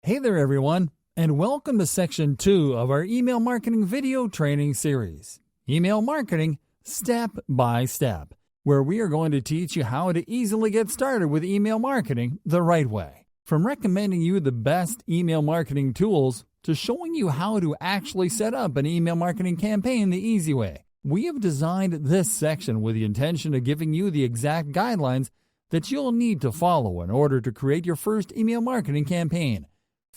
Hey there everyone, and welcome to section 2 of our email marketing video training series, Email Marketing Step by Step, where we are going to teach you how to easily get started with email marketing the right way. From recommending you the best email marketing tools to showing you how to actually set up an email marketing campaign the easy way, we have designed this section with the intention of giving you the exact guidelines that you'll need to follow in order to create your first email marketing campaign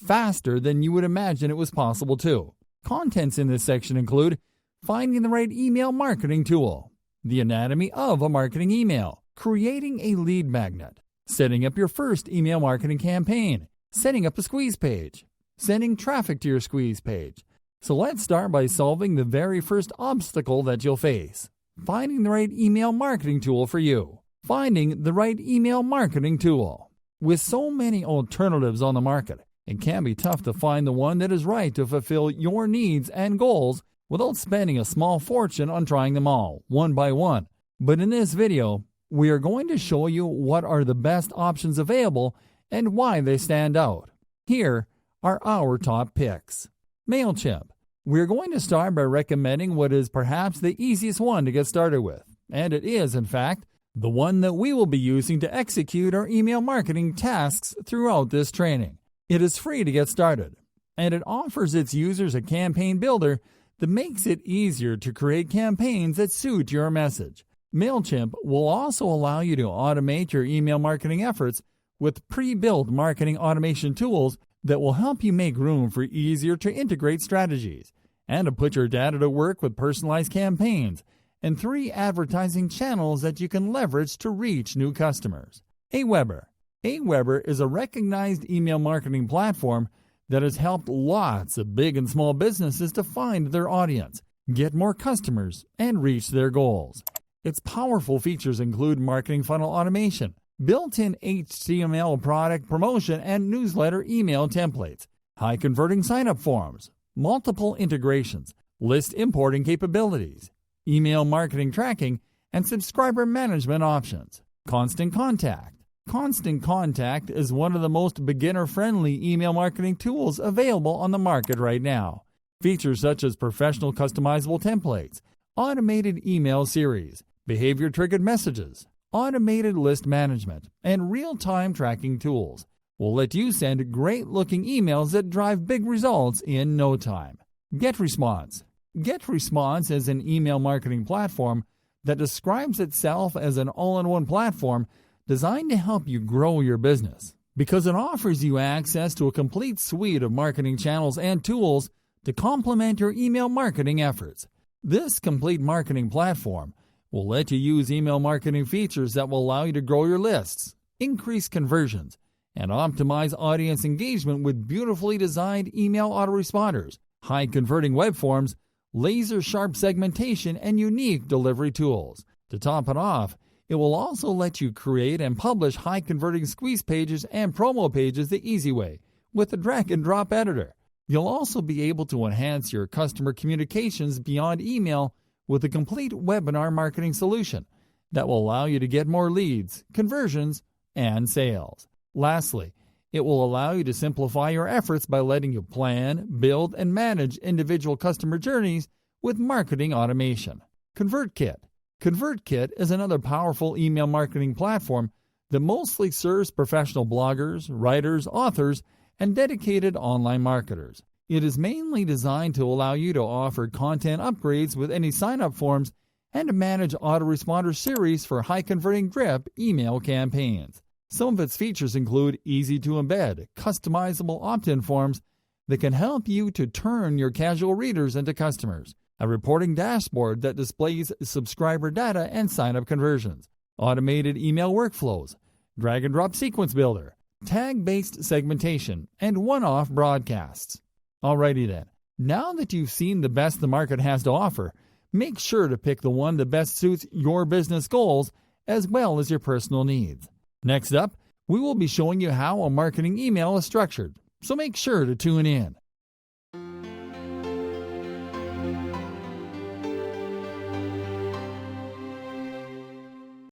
faster than you would imagine it was possible to. Contents in this section include finding the right email marketing tool, the anatomy of a marketing email, creating a lead magnet, setting up your first email marketing campaign, setting up a squeeze page, sending traffic to your squeeze page. So let's start by solving the very first obstacle that you'll face, finding the right email marketing tool for you. Finding the right email marketing tool. With so many alternatives on the market, it can be tough to find the one that is right to fulfill your needs and goals without spending a small fortune on trying them all, one by one. But in this video, we are going to show you what are the best options available and why they stand out. Here are our top picks. MailChimp. We are going to start by recommending what is perhaps the easiest one to get started with, and it is, in fact, the one that we will be using to execute our email marketing tasks throughout this training. It is free to get started, and it offers its users a campaign builder that makes it easier to create campaigns that suit your message. MailChimp will also allow you to automate your email marketing efforts with pre-built marketing automation tools that will help you make room for easier to integrate strategies and to put your data to work with personalized campaigns and 3 advertising channels that you can leverage to reach new customers. Aweber. Aweber is a recognized email marketing platform that has helped lots of big and small businesses to find their audience, get more customers, and reach their goals. Its powerful features include marketing funnel automation, built-in HTML product promotion and newsletter email templates, high-converting sign-up forms, multiple integrations, list importing capabilities, email marketing tracking, and subscriber management options. Constant Contact. Constant Contact is one of the most beginner-friendly email marketing tools available on the market right now. Features such as professional customizable templates, automated email series, behavior-triggered messages, automated list management, and real-time tracking tools will let you send great-looking emails that drive big results in no time. GetResponse. GetResponse is an email marketing platform that describes itself as an all-in-one platform designed to help you grow your business because it offers you access to a complete suite of marketing channels and tools to complement your email marketing efforts. This complete marketing platform will let you use email marketing features that will allow you to grow your lists, increase conversions, and optimize audience engagement with beautifully designed email autoresponders, high-converting web forms, laser-sharp segmentation, and unique delivery tools. To top it off, it will also let you create and publish high-converting squeeze pages and promo pages the easy way with a drag-and-drop editor. You'll also be able to enhance your customer communications beyond email with a complete webinar marketing solution that will allow you to get more leads, conversions, and sales. Lastly, it will allow you to simplify your efforts by letting you plan, build, and manage individual customer journeys with marketing automation. ConvertKit. ConvertKit is another powerful email marketing platform that mostly serves professional bloggers, writers, authors, and dedicated online marketers. It is mainly designed to allow you to offer content upgrades with any sign-up forms and to manage autoresponder series for high-converting drip email campaigns. Some of its features include easy-to-embed, customizable opt-in forms that can help you to turn your casual readers into customers, a reporting dashboard that displays subscriber data and sign-up conversions, automated email workflows, drag-and-drop sequence builder, tag-based segmentation, and one-off broadcasts. Alrighty then, now that you've seen the best the market has to offer, make sure to pick the one that best suits your business goals as well as your personal needs. Next up, we will be showing you how a marketing email is structured, so make sure to tune in.